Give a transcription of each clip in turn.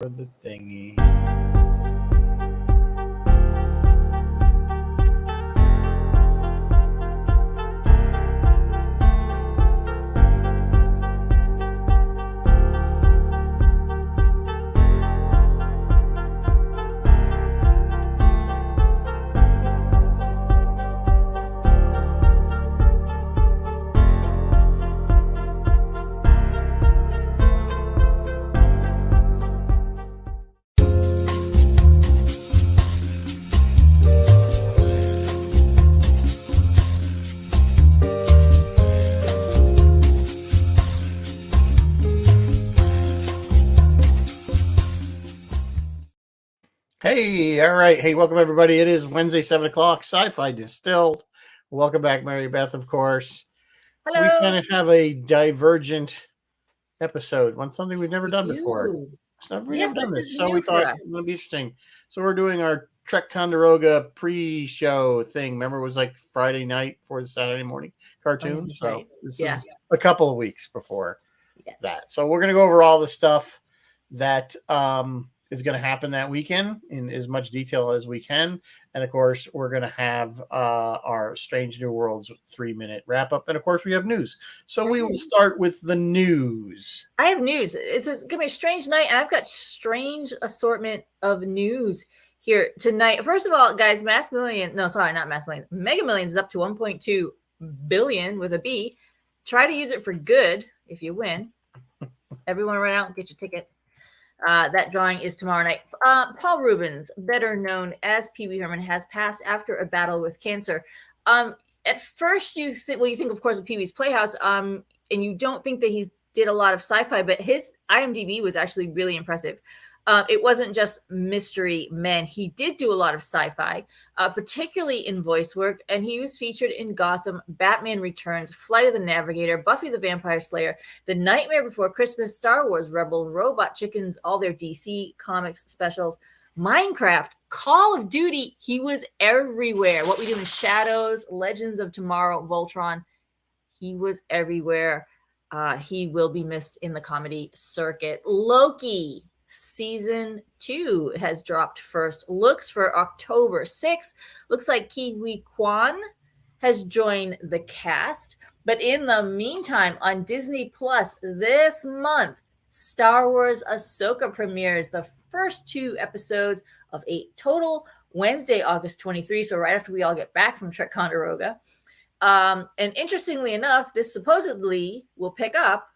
for the thingy. Hey, all right. Hey, welcome everybody. It is Wednesday, 7 o'clock. Sci-Fi Distilled. Welcome back, Mary Beth, of course. Hello. We kind of have a divergent episode, something we've never done before. We've never done this, so we thought it would be interesting. So we're doing our Trekonderoga pre-show thing. Remember, it was like Friday night for the Saturday morning cartoon. So this is a couple of weeks before that. So we're going to go over all the stuff that is going to happen that weekend in as much detail as we can. And of course, we're going to have our Strange New Worlds 3-minute wrap up. And of course, we have news. So we will start with the news. I have news. It's going to be a strange night, and I've got strange assortment of news here tonight. First of all, guys, Mega Millions is up to 1.2 billion with a B. Try to use it for good if you win. Everyone run out and get your ticket. That drawing is tomorrow night. Paul Rubens, better known as Pee Wee Herman, has passed after a battle with cancer. At first, you think, of course, of Pee Wee's Playhouse, and you don't think that he did a lot of sci-fi, but his IMDb was actually really impressive. It wasn't just mystery men. He did do a lot of sci-fi, particularly in voice work, and he was featured in Gotham, Batman Returns, Flight of the Navigator, Buffy the Vampire Slayer, The Nightmare Before Christmas, Star Wars Rebels, Robot Chickens, all their DC Comics specials, Minecraft, Call of Duty. He was everywhere. What We Do in Shadows, Legends of Tomorrow, Voltron. He was everywhere. He will be missed in the comedy circuit. Loki. Season 2 has dropped first looks for October 6th. Looks like Kiwi Kwan has joined the cast. But in the meantime, on Disney Plus this month, Star Wars Ahsoka premieres the first 2 episodes of 8 total, Wednesday, August 23, so right after we all get back from Trekonderoga. And interestingly enough, this supposedly will pick up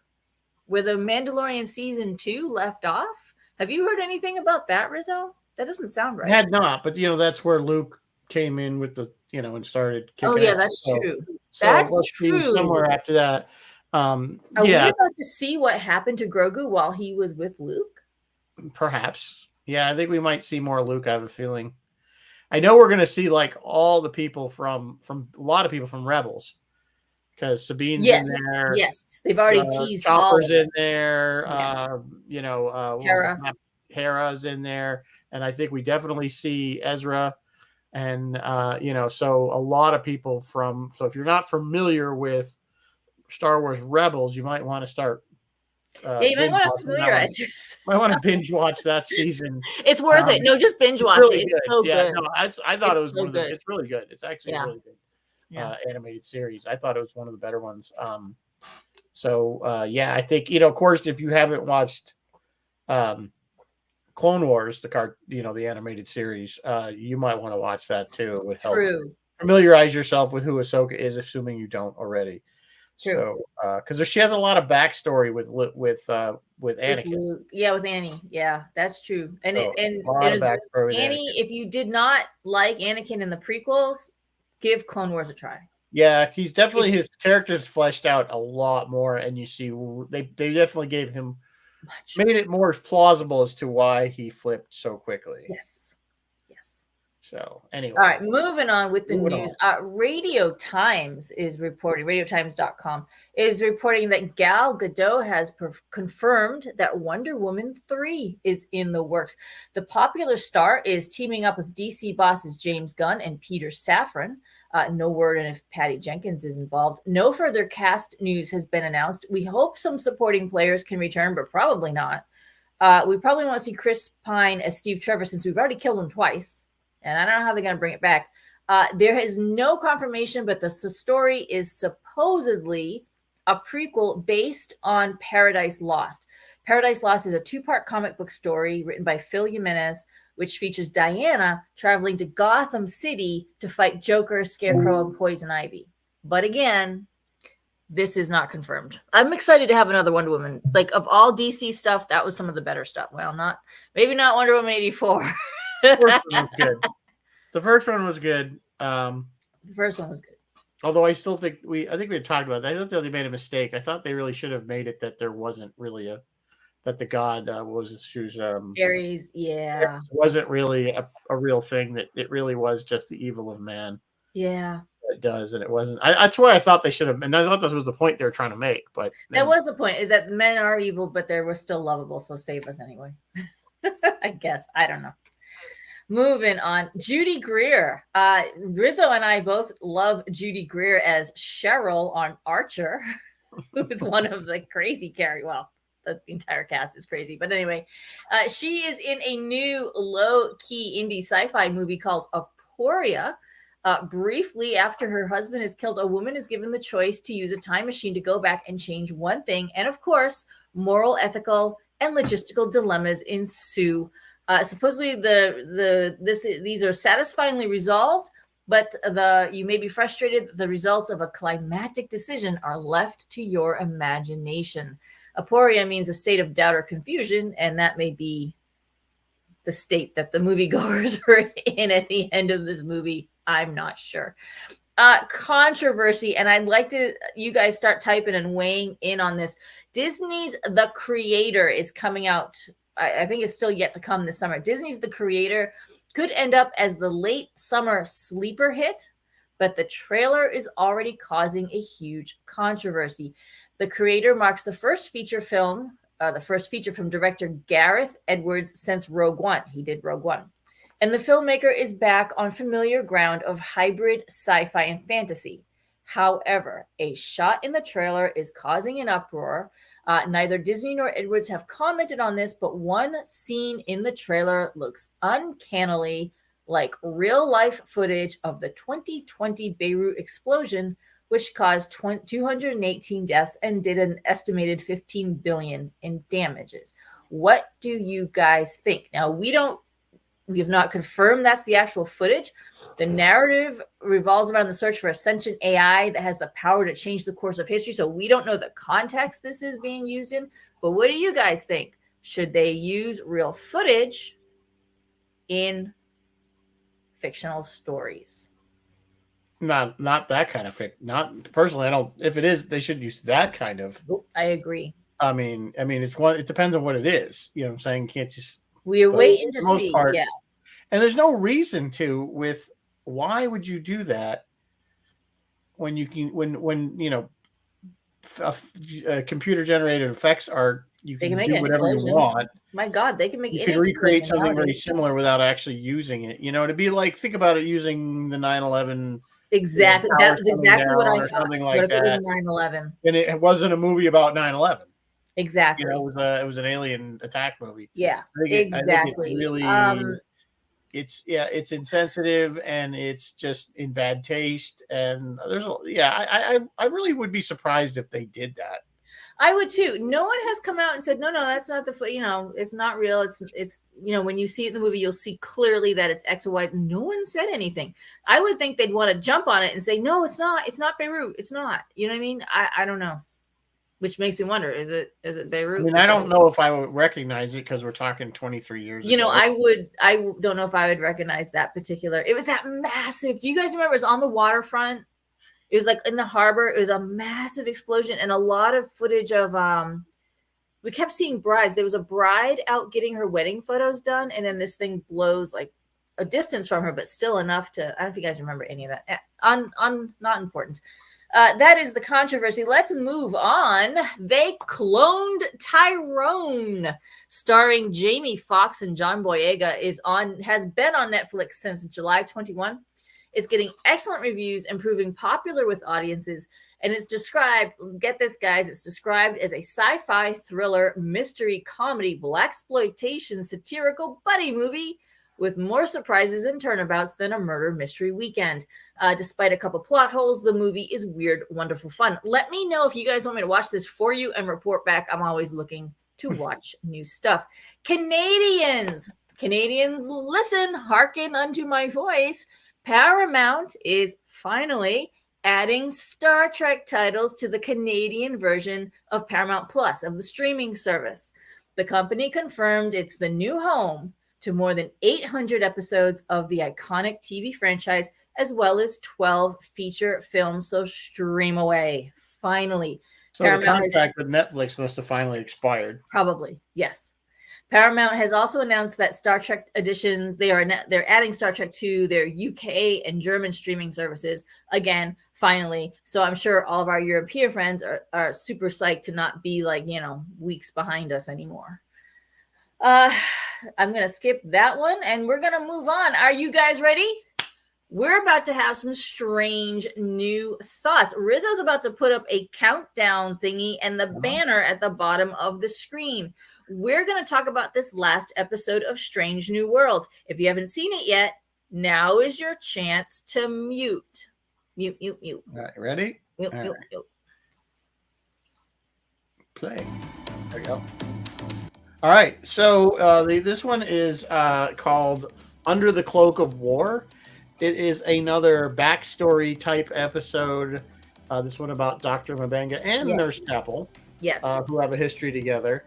where the Mandalorian Season 2 left off. Have you heard anything about that, Rizzo? That doesn't sound right. I had not, but that's where Luke came in with the and started kicking. Oh yeah, that's true. So that's true. Somewhere after that. Are we about to see what happened to Grogu while he was with Luke? Perhaps. Yeah, I think we might see more Luke. I have a feeling. I know we're going to see like all the people from a lot of people from Rebels. Because Sabine's in there. Yes, they've already teased. Chopper's in there. Hera. Hera's in there. And I think we definitely see Ezra. And, so a lot of people so if you're not familiar with Star Wars Rebels, you might want to start. You might want to familiarize yourself. Might want to binge watch that season. It's worth it. No, just binge watch it. It's so good. No, I thought it was it's really good. It's actually really good. Animated series. I thought it was one of the better ones. I think of course if you haven't watched Clone Wars, the animated series, you might want to watch that too. It would help familiarize yourself with who Ahsoka is, assuming you don't already. True. So because she has a lot of backstory with Anakin. With Annie. Yeah, that's true. And Annie, if you did not like Anakin in the prequels, give Clone Wars a try. Yeah, he's definitely his character's fleshed out a lot more, and you see they definitely gave him made it more plausible as to why he flipped so quickly. Yes. So anyway, all right, moving on with the news. Radio Times is reporting. RadioTimes.com is reporting that Gal Gadot has confirmed that Wonder Woman 3 is in the works. The popular star is teaming up with DC bosses James Gunn and Peter Safran. No word on if Patty Jenkins is involved. No further cast news has been announced. We hope some supporting players can return, but probably not. We probably won't see Chris Pine as Steve Trevor since we've already killed him twice. And I don't know how they're going to bring it back. There is no confirmation, but the story is supposedly a prequel based on Paradise Lost. Paradise Lost is a 2-part comic book story written by Phil Jimenez, which features Diana traveling to Gotham City to fight Joker, Scarecrow, and Poison Ivy. But again, this is not confirmed. I'm excited to have another Wonder Woman. Like, of all DC stuff, that was some of the better stuff. Well, maybe not Wonder Woman 84. The first one was good. The first one was good. The first one was good. Although I still think I think we had talked about that. I thought they made a mistake. I thought they really should have made it that there wasn't really that the god was Ares. Yeah, it wasn't really a real thing. That it really was just the evil of man. Yeah, it does, and it wasn't. That's why I thought they should have. And I thought this was the point they were trying to make. But that was the point: is that the men are evil, but they were still lovable. So save us anyway. I guess I don't know. Moving on, Judy Greer. Rizzo and I both love Judy Greer as Cheryl on Archer, who is one of the crazy characters. Well, the entire cast is crazy. But anyway, she is in a new low-key indie sci-fi movie called Aporia. Briefly after her husband is killed, a woman is given the choice to use a time machine to go back and change one thing. And of course, moral, ethical, and logistical dilemmas ensue. Supposedly these are satisfyingly resolved, but you may be frustrated that the results of a climactic decision are left to your imagination. Aporia means a state of doubt or confusion, and that may be the state that the moviegoers are in at the end of this movie. I'm not sure. Controversy, and I'd like you guys start typing and weighing in on this. Disney's The Creator is coming out. I think it's still yet to come this summer. Disney's The Creator could end up as the late summer sleeper hit, but the trailer is already causing a huge controversy. The Creator marks the first feature film director Gareth Edwards since Rogue One. He did Rogue One. And the filmmaker is back on familiar ground of hybrid sci-fi and fantasy. However, a shot in the trailer is causing an uproar. Neither Disney nor Edwards have commented on this, but one scene in the trailer looks uncannily like real-life footage of the 2020 Beirut explosion, which caused 218 deaths and did an estimated $15 billion in damages. What do you guys think? Now, we have not confirmed that's the actual footage. The narrative revolves around the search for a sentient AI that has the power to change the course of history. So we don't know the context this is being used in. But what do you guys think? Should they use real footage in fictional stories? Not that kind of not personally. I don't. If it is, they should use that kind of. I agree. I mean, it depends on what it is. You know what I'm saying? You can't just. We're waiting to see. Yeah. And there's no reason to. Why would you do that when you can computer generated effects are you can do whatever you want. My God, they can make you can recreate something very similar without actually using it. To be like, think about it using the 9/11. Exactly. That was exactly what I thought. Something like what if that. It was 9/11? And it wasn't a movie about 9/11. Exactly. It was an alien attack movie. Yeah. Exactly. It really. It's insensitive and it's just in bad taste. And I really would be surprised if they did that. I would too. No one has come out and said, no, that's not it's not real. It's when you see it in the movie, you'll see clearly that it's X or Y. No one said anything. I would think they'd want to jump on it and say, no, it's not. It's not Beirut. It's not. You know what I mean? I don't know. Which makes me wonder, is it Beirut? I mean, I don't know if I would recognize it because we're talking 23 years ago. I don't know if I would recognize that particular. It was that massive. Do you guys remember? It was on the waterfront. It was like in the harbor. It was a massive explosion and a lot of footage of we kept seeing brides. There was a bride out getting her wedding photos done, and then this thing blows like a distance from her, but still enough to. I don't know if you guys remember any of that. Not important. That is the controversy. Let's move on. They cloned Tyrone, starring Jamie Foxx and John Boyega, has been on Netflix since July 21. It's getting excellent reviews and proving popular with audiences. And it's described, get this, guys, it's described as a sci-fi thriller, mystery, comedy, blaxploitation, satirical buddy movie with more surprises and turnabouts than a murder mystery weekend. Despite a couple plot holes, the movie is weird, wonderful fun. Let me know if you guys want me to watch this for you and report back. I'm always looking to watch new stuff. Canadians, listen, hearken unto my voice. Paramount is finally adding Star Trek titles to the Canadian version of Paramount Plus, of the streaming service. The company confirmed it's the new home to more than 800 episodes of the iconic TV franchise, as well as 12 feature films. So stream away, finally. So Paramount, the contract with Netflix must have finally expired. Probably, yes. Paramount has also announced that Star Trek editions, they're adding Star Trek to their UK and German streaming services again, finally. So I'm sure all of our European friends are super psyched to not be like, weeks behind us anymore. I'm going to skip that one and we're going to move on. Are you guys ready? We're about to have some strange new thoughts. Rizzo's about to put up a countdown thingy and the banner at the bottom of the screen. We're going to talk about this last episode of Strange New Worlds. If you haven't seen it yet, now is your chance to mute. Mute. All right, ready? Mute. Play. There we go. All right, so this one is called Under the Cloak of War. It is another backstory type episode. This one about Dr. Mbenga and Nurse Chapel, who have a history together.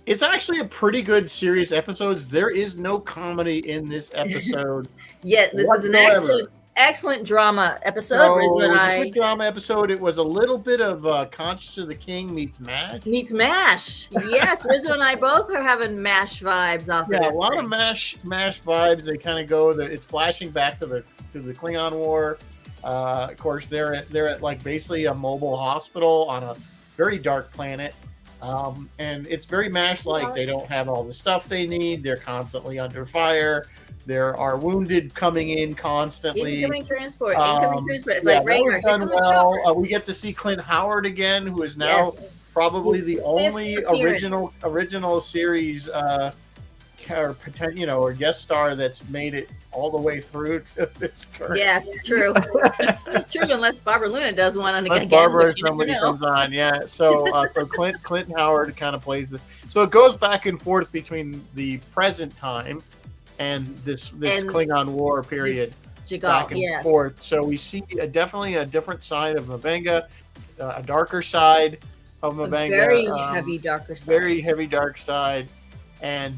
It's actually a pretty good serious episode. There is no comedy in this episode. This is an excellent drama episode. So it was a good drama episode. It was a little bit of Conscious of the King meets MASH. Yes, Rizzo and I both are having MASH vibes off of this. Yeah, a lot of MASH vibes. They kind of go. It's flashing back to the Klingon War. Of course, they're at like basically a mobile hospital on a very dark planet. And it's very MASH-like. They don't have all the stuff they need. They're constantly under fire. There are wounded coming in constantly. Incoming transport. It's like Ranger. Well. We get to see Clint Howard again, who is now probably the only original series or guest star that's made it all the way through to this current. Yes, true. True, unless Barbara Luna does one again. Barbara somebody comes on, yeah. So Clint Howard kind of plays this. So it goes back and forth between the present time and this Klingon War period. Back and forth. So we see definitely a different side of Mbenga, a darker side of Mbenga. Very heavy darker side. Very heavy dark side. And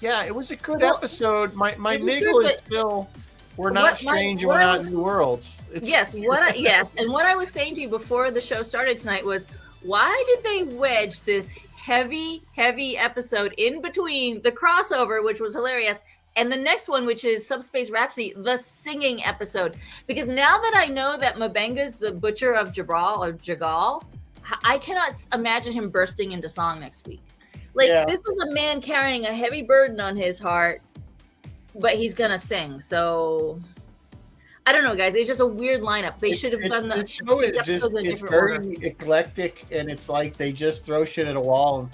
it was a good episode. My niggle is still we're not strange and we're not New Worlds. And what I was saying to you before the show started tonight was, why did they wedge this heavy episode in between the crossover, which was hilarious, and the next one, which is Subspace Rhapsody, the singing episode? Because now that I know that Mbenga's the Butcher of Jagal, I cannot imagine him bursting into song next week. This is a man carrying a heavy burden on his heart, but he's gonna sing. So I don't know, guys. It's just a weird lineup. They should have done the show is just it's very eclectic, and it's like they just throw shit at a wall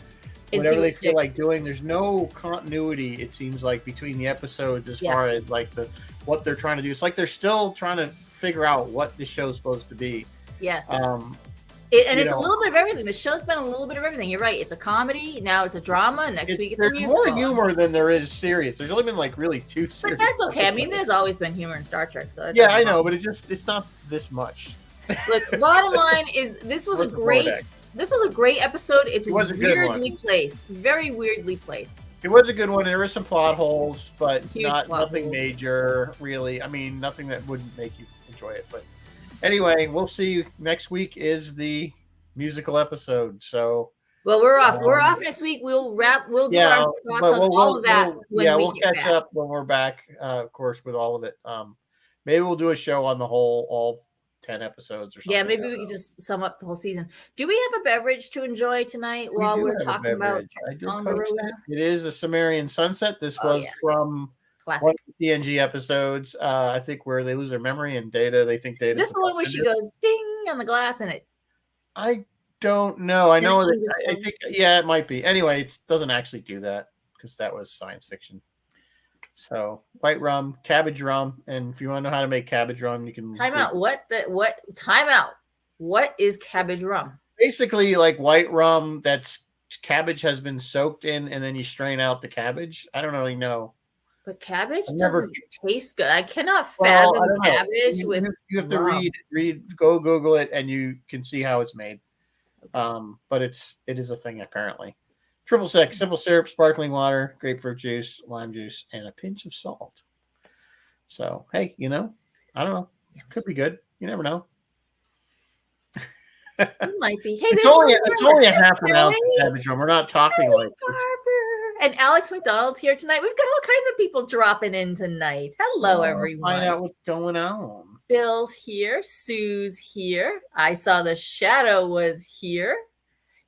and whatever they feel like doing. There's no continuity, it seems like, between the episodes as far as like what they're trying to do. It's like they're still trying to figure out what the show's supposed to be. Yes. It's a little bit of everything. The show's been a little bit of everything. You're right. It's a comedy. Now it's a drama. Next week it's a musical. There's more humor than there is serious. There's only been like really 2 serious. But that's okay. I mean, there's always been humor in Star Trek. So I know, but it's not this much. Look, bottom line is this was a great episode. It was weirdly placed. Very weirdly placed. It was a good one. There were some plot holes, but nothing major, really. I mean, nothing that wouldn't make you enjoy it, but anyway, we'll see. Next week is the musical episode. So, we're off. We're off next week. We'll do our thoughts on all of that. We'll catch up when we're back, of course, with all of it. Maybe we'll do a show on the whole, all 10 episodes or something. Yeah, maybe we can just sum up the whole season. Do we have a beverage to enjoy tonight while we're talking about Trekonderoga? It is a Sumerian sunset. This was from Classic. One of the TNG episodes, I think, where they lose their memory and Data. They think Data. Is this the one where she goes ding on the glass and it? I don't know. I know that. I color? think, yeah, it might be. Anyway, it doesn't actually do that because that was science fiction. So white rum, cabbage rum, and if you want to know how to make cabbage rum, you can time out. What time out? What is cabbage rum? Basically, like white rum that's cabbage has been soaked in, and then you strain out the cabbage. I don't really know. But cabbage doesn't taste good. I cannot fathom cabbage with. You have to read. Go Google it, and you can see how it's made. But it is a thing apparently. Triple sec, simple syrup, sparkling water, grapefruit juice, lime juice, and a pinch of salt. So hey, I don't know. Could be good. You never know. It might be. Hey, it's only a half an ounce of cabbage rum. We're not talking like. And Alex McDonald's here tonight. We've got all kinds of people dropping in tonight. Hello, everyone. Find out what's going on. Bill's here. Sue's here. I saw the Shadow was here.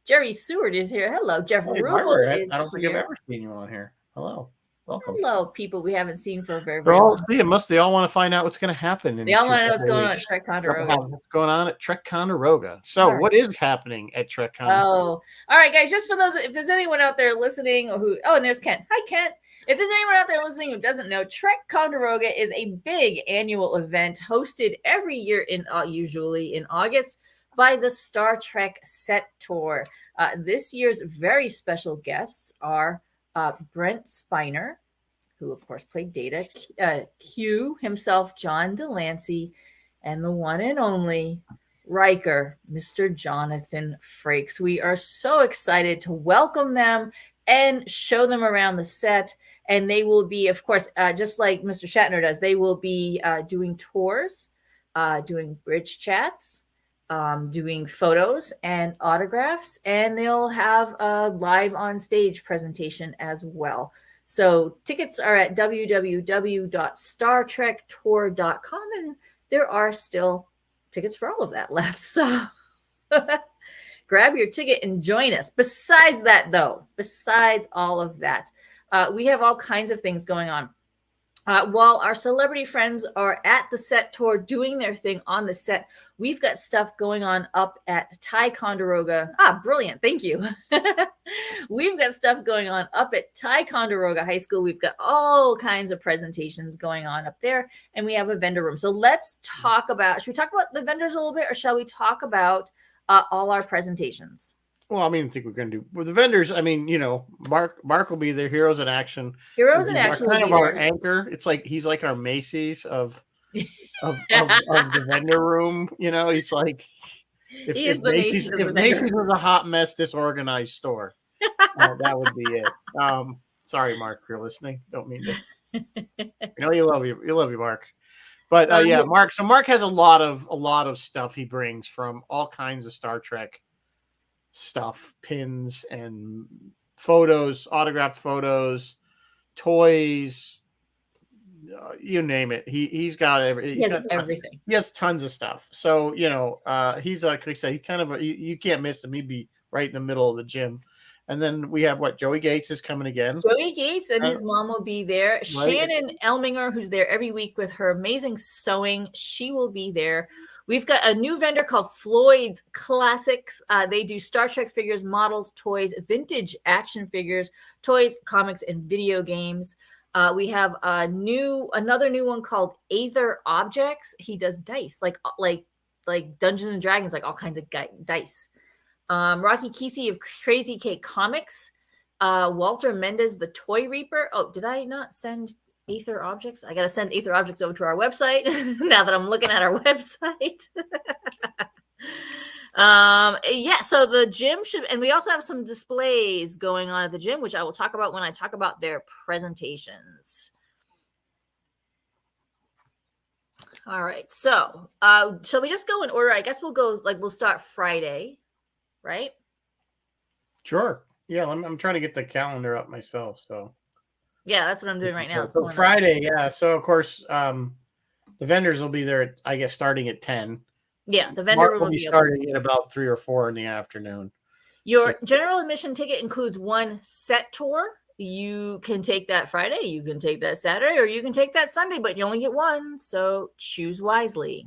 Jerry Seward is here. Hello. Jeff Rubel is here. I don't think I've ever seen you on here. Hello. Welcome. Hello, people we haven't seen for a very long time. They all want to find out what's going to happen. They all want to know what's going on at Trekonderoga. What's going on at Trekonderoga? So, what is happening at Trekonderoga? Oh, all right, guys. Just for those, if there's anyone out there listening and there's Kent. Hi, Kent. If there's anyone out there listening who doesn't know, Trekonderoga is a big annual event hosted every year usually in August by the Star Trek Set Tour. This year's very special guests are Brent Spiner, who of course played Data, Q himself, John Delancey, and the one and only Riker, Mr. Jonathan Frakes. We are so excited to welcome them and show them around the set. And they will be, of course, just like Mr. Shatner does, they will be doing tours, doing bridge chats, doing photos and autographs, and they'll have a live on stage presentation as well. So tickets are at www.startrektour.com, and there are still tickets for all of that left. So grab your ticket and join us. Besides all of that, we have all kinds of things going on. While our celebrity friends are at the set tour doing their thing on the set, we've got stuff going on up at Trekonderoga. Brilliant. Thank you. We've got stuff going on up at Trekonderoga High School. We've got all kinds of presentations going on up there, and we have a vendor room. So let's talk about, should we talk about the vendors a little bit, or shall we talk about all our presentations? Well, I think we're going to do with the vendors. Mark will be there. Heroes in Action. Heroes in Action. Kind of our anchor. It's like he's like our Macy's of the vendor room. He's like if Macy's was a hot mess, disorganized store, that would be it. Sorry, Mark, if you're listening. Don't mean to. You love you, Mark. But Mark. So Mark has a lot of stuff he brings from all kinds of Star Trek stuff, pins and photos, autographed photos, toys, you name it. He's got everything. He has tons of stuff. So he's like I say, he's kind of you can't miss him. He'd be right in the middle of the gym. And then we have Joey Gates is coming again. Joey Gates and his mom will be there. Right. Shannon Elminger, who's there every week with her amazing sewing, she will be there. We've got a new vendor called Floyd's Classics. They do Star Trek figures, models, toys, vintage action figures, toys, comics, and video games. We have another new one called Aether Objects. He does dice, like Dungeons and Dragons, like all kinds of dice. Rocky Kesey of Crazy Cake Comics. Walter Mendez, the Toy Reaper. Oh, did I not send Aether Objects? I got to send Aether Objects over to our website now that I'm looking at our website. So the gym should, and we also have some displays going on at the gym, which I will talk about when I talk about their presentations. All right. So, shall we just go in order? I guess we'll start Friday, right? Sure. Yeah. I'm trying to get the calendar up myself. So. Yeah, that's what I'm doing right now. So Friday, yeah. So of course, the vendors will be there, I guess, starting at 10. Yeah, the vendor will be starting at about 3 or 4 in the afternoon. Your general admission ticket includes one set tour. you can take that Friday, you can take that Saturday, or you can take that Sunday, but you only get one. So choose wisely.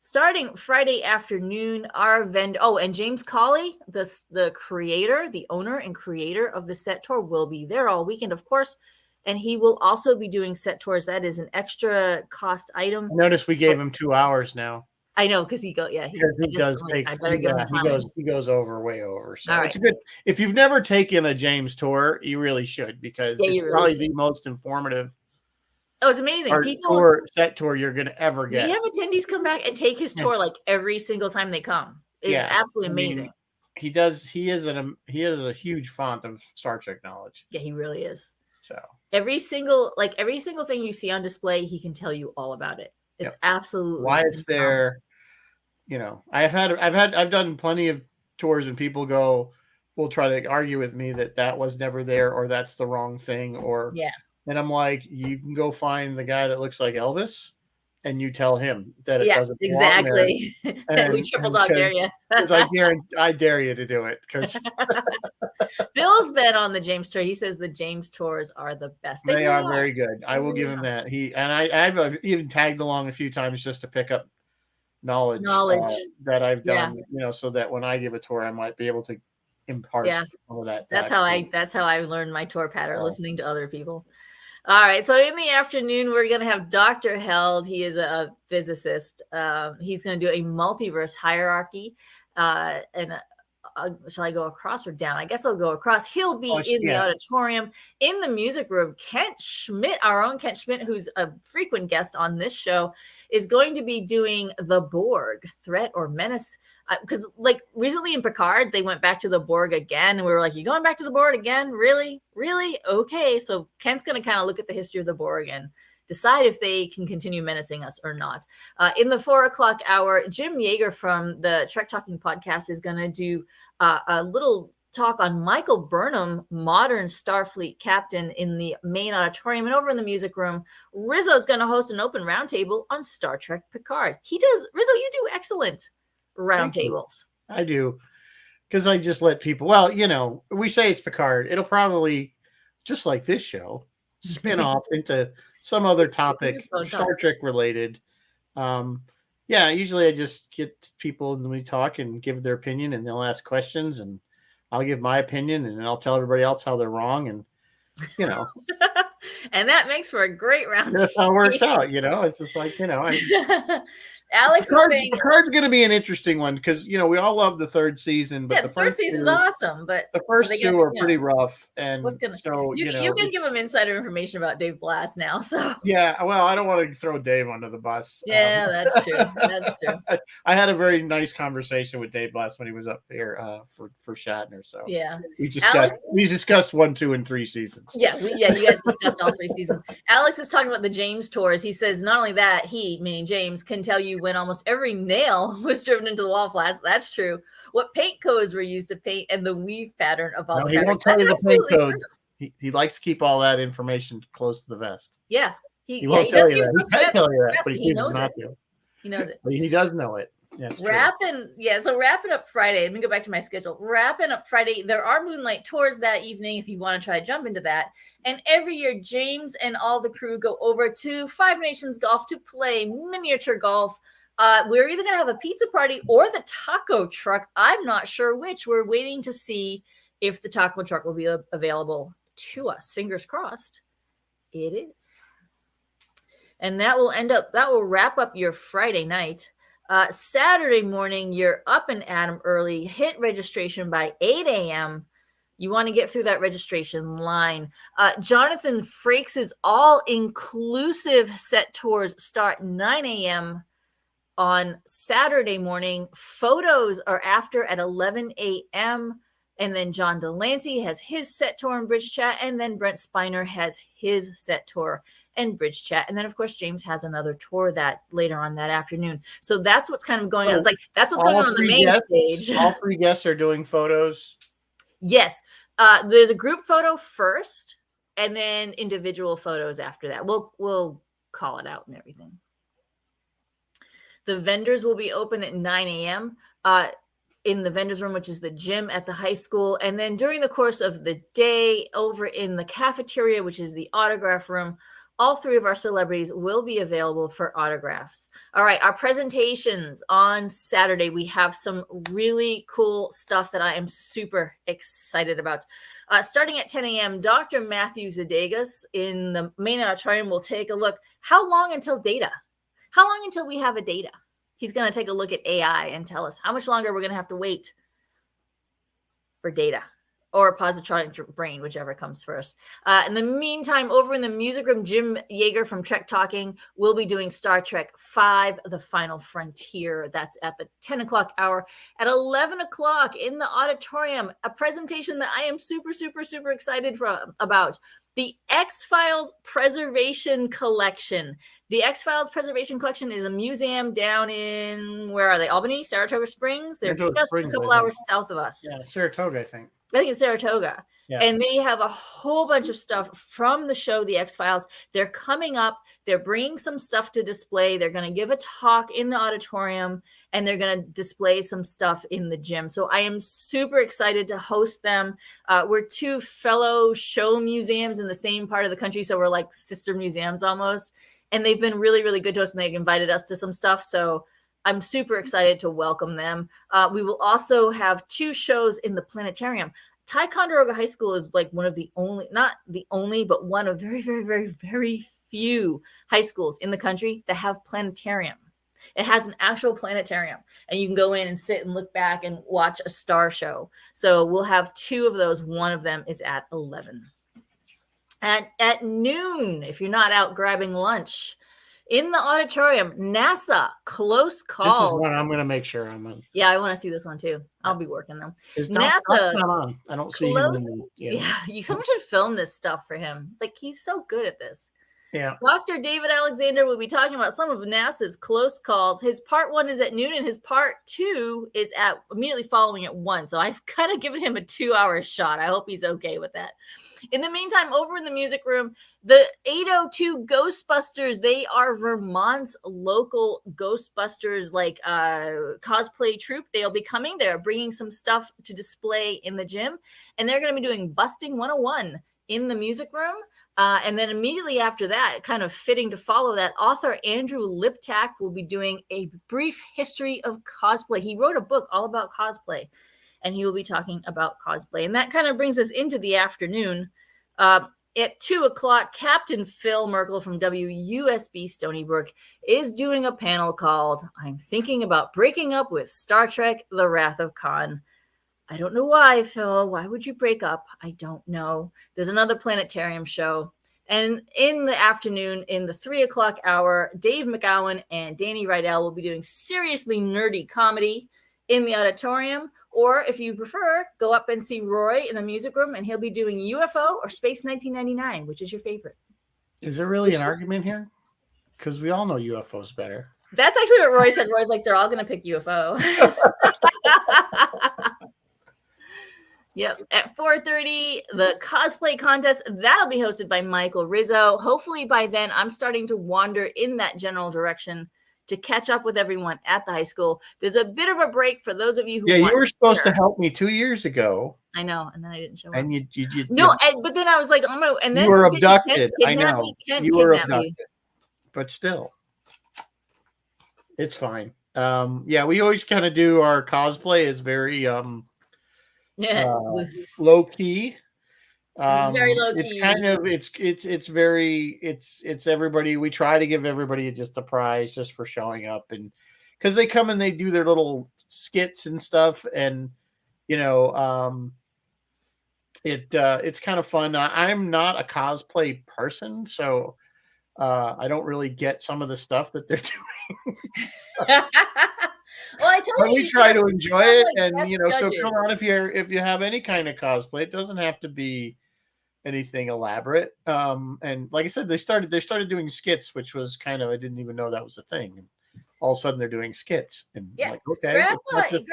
Starting Friday afternoon, our vendor, and James Colley, the creator, the owner and creator of the set tour, will be there all weekend, of course. And he will also be doing set tours. That is an extra cost item. I noticed we gave him 2 hours now. I know, because he goes over way over. So right. It's good. If you've never taken a James tour, you really should, because it's probably the most informative. Oh, it's amazing. Set tour you're going to ever get. We have attendees come back and take his tour like every single time they come. It's absolutely amazing. He does. He is a huge font of Star Trek knowledge. Yeah, he really is. So every single thing you see on display, he can tell you all about it. It's absolutely why it's there. I've done plenty of tours and people will try to argue with me that was never there, or that's the wrong thing, or and I'm like, you can go find the guy that looks like Elvis and you tell him that it doesn't exactly. And we triple dog dare you. Because I dare you to do it. Because Bill's been on the James tour. He says the James tours are the best. They are very good. I will give him that. I've even tagged along a few times just to pick up knowledge that I've done. So that when I give a tour, I might be able to impart some of that. That's how I learned my tour pattern, listening to other people. All right. So in the afternoon, we're going to have Dr. Held. He is a physicist. He's going to do a multiverse hierarchy. Shall I go across or down? I guess I'll go across. He'll be in the auditorium. In the music room, Kent Schmidt, our own Kent Schmidt, who's a frequent guest on this show, is going to be doing the Borg, Threat or Menace. Because recently in Picard, they went back to the Borg again. And we were like, you going back to the Borg again? Really? Really? Okay. So Kent's going to kind of look at the history of the Borg and decide if they can continue menacing us or not. In the 4:00 hour, Jim Yeager from the Trek Talking podcast is going to do a little talk on Michael Burnham, modern Starfleet captain, in the main auditorium. And over in the music room, Rizzo's going to host an open roundtable on Star Trek Picard. Rizzo, you do excellent roundtables. I do, because I just let people, we say it's Picard. It'll probably, just like this show, spin off into some other topic, Star Trek related. Usually I just get people and we talk and give their opinion, and they'll ask questions, and I'll give my opinion, and I'll tell everybody else how they're wrong, and and that makes for a great round. That's how it works out, It's just like, Alex Picard's going to be an interesting one, because we all love the third season, but the third season's awesome, but the first two are pretty rough. And you can give them insider information about Dave Blass now. So I don't want to throw Dave under the bus. Yeah, that's true. That's true. I had a very nice conversation with Dave Blass when he was up here for Shatner. So we discussed 1, 2, and 3 seasons. You guys discussed all 3 seasons. Alex is talking about the James tours. He says not only that, he, meaning James, can tell you when almost every nail was driven into the wall flats. That's true. What paint codes were used to paint and the weave pattern of all the he won't tell you the paint code. He likes to keep all that information close to the vest. Yeah. He won't tell you that. He can tell you that, but he knows not to. He knows it. But he does know it. Yes. So wrapping up Friday. Let me go back to my schedule. Wrapping up Friday, there are moonlight tours that evening if you want to try to jump into that. And every year, James and all the crew go over to Five Nations Golf to play miniature golf. We're either going to have a pizza party or the taco truck. I'm not sure which. We're waiting to see if the taco truck will be available to us. Fingers crossed. It is. And that will wrap up your Friday night. Saturday morning, you're up and at 'em early. Hit registration by 8 a.m. You want to get through that registration line. Jonathan Frakes' all-inclusive set tours start 9 a.m. on Saturday morning. Photos are after at 11 a.m. And then John Delancey has his set tour in Bridge Chat. And then Brent Spiner has his set tour and Bridge Chat. And then, of course, James has another tour that later on that afternoon. So that's what's kind of going on. It's like that's what's going on the main stage. All 3 guests are doing photos. Yes. There's a group photo first and then individual photos after that. We'll call it out and everything. The vendors will be open at 9 a.m. in the vendors room, which is the gym at the high school. And then during the course of the day, over in the cafeteria, which is the autograph room, all three of our celebrities will be available for autographs. All right, our presentations on Saturday. We have some really cool stuff that I am super excited about. Starting at 10 a.m., Dr. Matthew Zadegas in the main auditorium will take a look. How long until data? How long until we have a data? He's going to take a look at AI and tell us how much longer we're going to have to wait for data, or positronic brain, whichever comes first. In the meantime, over in the music room, Jim Yeager from Trek Talking will be doing Star Trek V, The Final Frontier. That's at the 10 o'clock hour. At 11 o'clock in the auditorium, a presentation that I am super, super, super excited about. The X-Files Preservation Collection. The X-Files Preservation Collection is a museum down in, where are they? Albany, Saratoga Springs? They're just a couple hours south of us. Yeah, Saratoga, I think. I think it's Saratoga. Yeah. And they have a whole bunch of stuff from the show, The X-Files. They're coming up. They're bringing some stuff to display. They're going to give a talk in the auditorium, and they're going to display some stuff in the gym. So I am super excited to host them. We're two fellow show museums in the same part of the country, so we're like sister museums almost. And they've been really, really good to us, and they've invited us to some stuff. So I'm super excited to welcome them. We will also have two shows in the planetarium. Trekonderoga High School is like one of the only, not the only, but one of very, very, very, very few high schools in the country that have planetarium. It has an actual planetarium, and you can go in and sit and look back and watch a star show. So we'll have two of those. One of them is at 11. At noon, if you're not out grabbing lunch, in the auditorium, NASA Close Call. This is one I'm going to make sure I'm on. Yeah, I want to see this one too. I'll be working them. NASA. Not on. I don't see him. Someone should film this stuff for him. Like, he's so good at this. Yeah. Dr. David Alexander will be talking about some of NASA's close calls. His part 1 is at noon, and his part 2 is at immediately following at 1. So I've kind of given him a 2-hour shot. I hope he's okay with that. In the meantime, over in the music room, the 802 Ghostbusters, they are Vermont's local Ghostbusters cosplay troupe. They'll be coming. They're bringing some stuff to display in the gym, and they're going to be doing Busting 101 in the music room. And then immediately after that, kind of fitting to follow that, author Andrew Liptak will be doing a brief history of cosplay. He wrote a book all about cosplay, and he will be talking about cosplay. And that kind of brings us into the afternoon. At 2 o'clock, Captain Phil Merkel from WUSB Stony Brook is doing a panel called "I'm Thinking About Breaking Up with Star Trek: The Wrath of Khan." I don't know why, Phil. Why would you break up? I don't know. There's another planetarium show. And in the afternoon, in the 3 o'clock hour, Dave McGowan and Danny Rydell will be doing seriously nerdy comedy in the auditorium. Or if you prefer, go up and see Roy in the music room, and he'll be doing UFO or Space 1999. Which is your favorite? Is there really an argument here? Because we all know UFO's better. That's actually what Roy said. Roy's like, they're all going to pick UFO. Yep. At 4:30, the cosplay contest, that'll be hosted by Michael Rizzo. Hopefully by then, I'm starting to wander in that general direction to catch up with everyone at the high school. There's a bit of a break for those of you who you were supposed to help me 2 years ago. I know, and then I didn't show up. And you but then I was like, oh my, and then you were abducted. I know. You were abducted. But still, it's fine. We always kind of do our cosplay is very low key. Very low key. It's kind of it's everybody. We try to give everybody just a prize just for showing up, and because they come and they do their little skits and stuff, and it's kind of fun. I'm not a cosplay person, so I don't really get some of the stuff that they're doing. Well, I told you, we try to enjoy it, and so come on, if you have any kind of cosplay, it doesn't have to be anything elaborate. And like I said, they started doing skits, which was kind of, I didn't even know that was a thing. And all of a sudden they're doing skits, and okay, grab the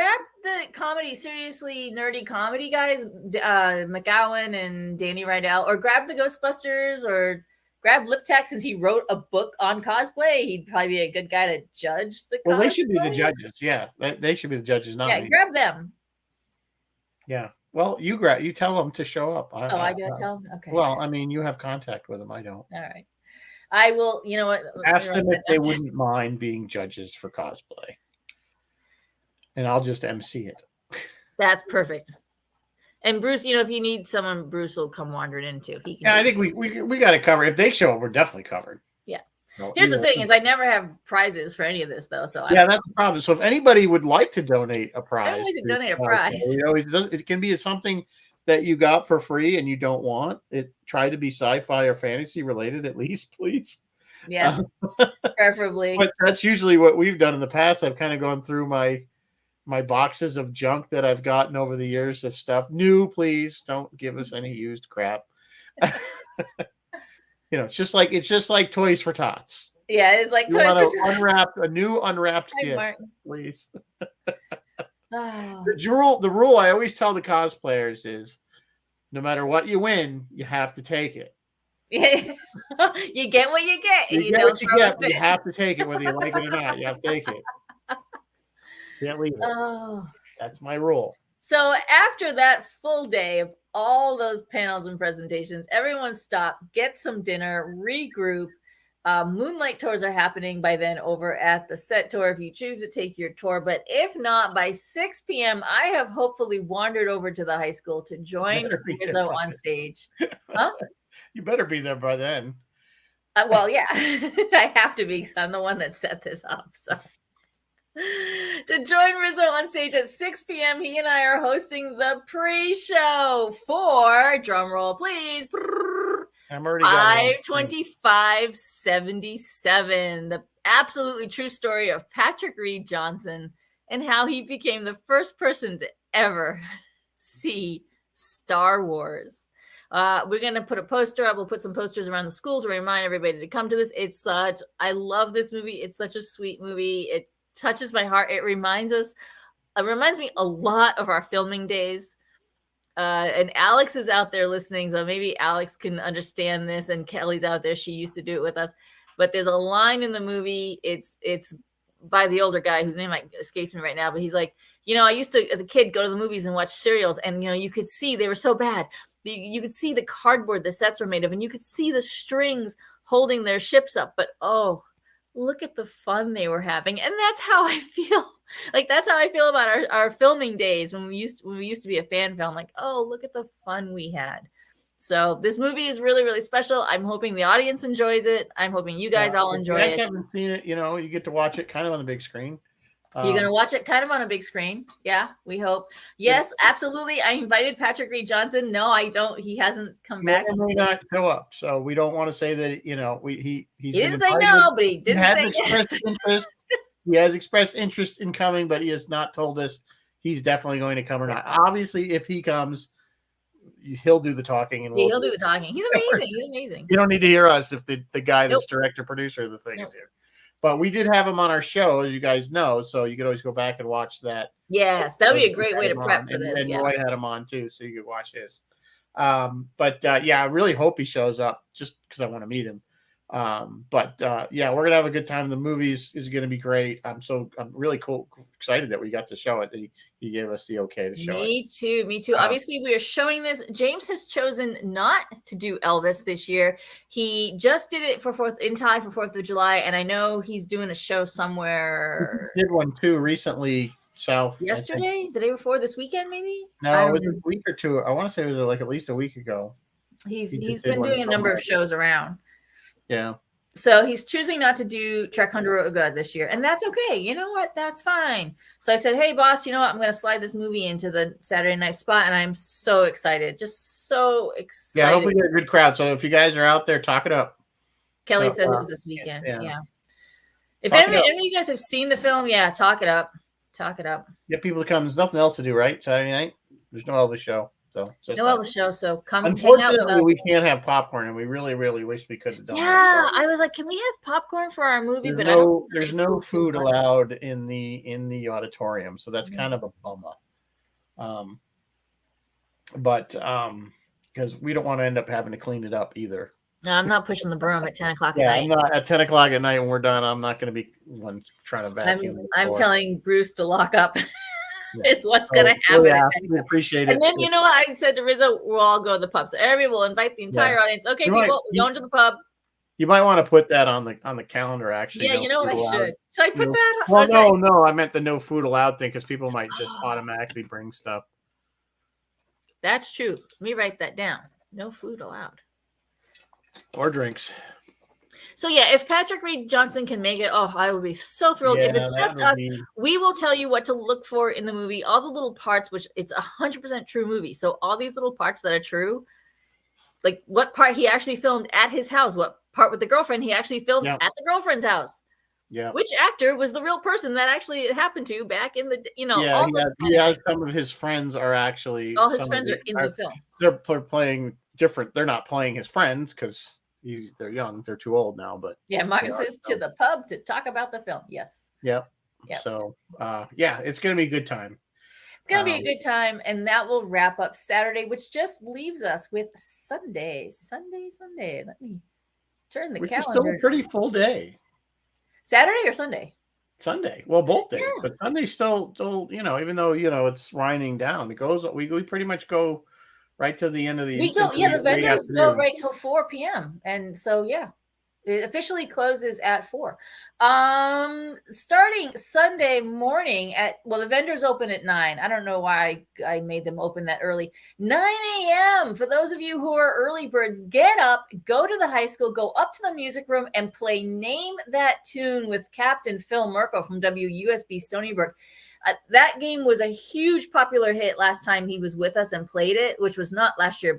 comedy, seriously nerdy comedy guys, McGowan and Danny Rydell, or grab the Ghostbusters, or grab Liptak since he wrote a book on cosplay. He'd probably be a good guy to judge the cosplay. Well, they should be the judges. Yeah, they should be the judges, not me. Grab them. Yeah. Well, you tell them to show up. I gotta tell them. Okay. Well, I mean, you have contact with them. I don't. All right. I will. You know what? Ask them if they wouldn't mind being judges for cosplay, and I'll just MC it. That's perfect. And Bruce, if you need someone, Bruce will come wandering into. He can. Yeah, I think we got it covered. If they show up, we're definitely covered. Yeah. So, here's the thing: is I never have prizes for any of this, though. So that's the problem. So if anybody would like to donate a prize, I would like to donate a prize. It can be something that you got for free and you don't want it. Try to be sci-fi or fantasy related, at least, please. Yes, preferably. But that's usually what we've done in the past. I've kind of gone through my boxes of junk that I've gotten over the years of stuff. New, please don't give us any used crap. It's just like Toys for Tots. Yeah, it's like Toys for Tots. A new unwrapped gift, please. The rule I always tell the cosplayers is, no matter what you win, you have to take it. You get what you get. You get what you get, but you have to take it whether you like it or not. You have to take it. Can't leave it. Oh. That's my rule. So after that full day of all those panels and presentations, everyone stop, get some dinner, regroup. Moonlight tours are happening by then over at the set tour if you choose to take your tour. But if not, by 6 p.m., I have hopefully wandered over to the high school to join Rizzo on stage. Huh? You better be there by then. Well, yeah, I have to be because I'm the one that set this up. So to join Rizzo on stage at 6 p.m., he and I are hosting the pre-show for, drum roll please, I'm already 5/25/77, the absolutely true story of Patrick Reed Johnson and how he became the first person to ever see Star Wars. We're going to put a poster up. We'll put some posters around the school to remind everybody to come to this. I love this movie. It's such a sweet movie. It touches my heart. It reminds me a lot of our filming days. And Alex is out there listening, so maybe Alex can understand this, and Kelly's out there. She used to do it with us. But there's a line in the movie. It's by the older guy whose name escapes me right now, but he's like, I used to, as a kid, go to the movies and watch serials, and you could see they were so bad. You could see the cardboard the sets were made of, and you could see the strings holding their ships up. But look at the fun they were having. And that's how I feel. Like, that's how I feel about our filming days when we used to be a fan film. Like, look at the fun we had. So this movie is really, really special. I'm hoping the audience enjoys it. I'm hoping you guys all enjoy it. If you guys haven't seen it, you get to watch it kind of on the big screen. You're going to watch it kind of on a big screen. Yeah, we hope. Yes, absolutely. I invited Patrick Reed Johnson. No, I don't. He hasn't come back. He may not show up. So we don't want to say that, he didn't say no, but he didn't say expressed interest. He has expressed interest in coming, but he has not told us he's definitely going to come or not. Obviously, if he comes, he'll do the talking. And he'll do the talking. He's amazing. He's amazing. You don't need to hear us if the guy that's director, producer of the thing is here. But we did have him on our show, as you guys know, so you could always go back and watch that. Yes, that would be a great way to prep for this. And Roy had him on too, so you could watch his. I really hope he shows up just because I want to meet him. We're gonna have a good time. The movie is going to be great. I'm really excited that we got to show it. He gave us the okay to show it. Me too. Obviously, we are showing this. James has chosen not to do Elvis this year. He just did it for 4th of July, and I know he's doing a show somewhere. He did one too recently. Yesterday, the day before, this weekend, maybe. No, it was a week or two. I want to say it was like at least a week ago. He's been doing a number of shows around. Yeah. So he's choosing not to do Trekonderoga this year, and that's okay. You know what? That's fine. So I said, hey, boss, you know what? I'm going to slide this movie into the Saturday night spot, and I'm so excited. Just so excited. Yeah, I hope we get a good crowd. So if you guys are out there, talk it up. Kelly says it was this weekend. Yeah. If any of you guys have seen the film, talk it up. Talk it up. Get people to come. There's nothing else to do, right? Saturday night? There's no Elvis show. So no Elvis show, so come. Unfortunately, we can't have popcorn, and we really, really wish we could have done. Yeah, I was like, can we have popcorn for our movie? There's no food allowed in the auditorium, so that's kind of a bummer. Because we don't want to end up having to clean it up either. No, I'm not pushing the broom at 10 o'clock at Yeah, night. I'm not at 10 o'clock at night when we're done. I'm not going to be one trying to vacuum. I'm telling Bruce to lock up. Is what's going to happen. Yeah, we appreciate it. And then, you know what? I said to Rizzo, we'll all go to the pub. So everyone will invite the entire audience. Okay, we're going to the pub. You might want to put that on the calendar, actually. Yeah, you know what I should. Should I put that? Well, no. I meant the no food allowed thing because people might just automatically bring stuff. That's true. Let me write that down. No food allowed. Or drinks. So, yeah, if Patrick Reed Johnson can make it, I will be so thrilled. If it's just us, we will tell you what to look for in the movie. All the little parts, which it's 100% true movie. So all these little parts that are true, like what part he actually filmed at his house, what part with the girlfriend he actually filmed at the girlfriend's house. Yeah. Which actor was the real person that actually it happened to back in the, he has some of his friends are actually. All his friends are in the film. They're playing different. They're not playing his friends because they're young. They're too old now, but. Yeah, Martin says to the pub to talk about the film. Yes. Yep. So, it's going to be a good time. It's going to be a good time, and that will wrap up Saturday, which just leaves us with Sunday. Let me turn the calendar. It's still a pretty full day. Saturday or Sunday? Sunday. Well, both days, but Sunday's still, even though, it's winding down, we pretty much go right to the end of the. The vendors go right till 4 p.m. And so, it officially closes at 4. Starting Sunday morning the vendors open at 9. I don't know why I made them open that early. 9 a.m. For those of you who are early birds, get up, go to the high school, go up to the music room and play Name That Tune with Captain Phil Merkel from WUSB Stony Brook. That game was a huge popular hit last time he was with us and played it, which was not last year,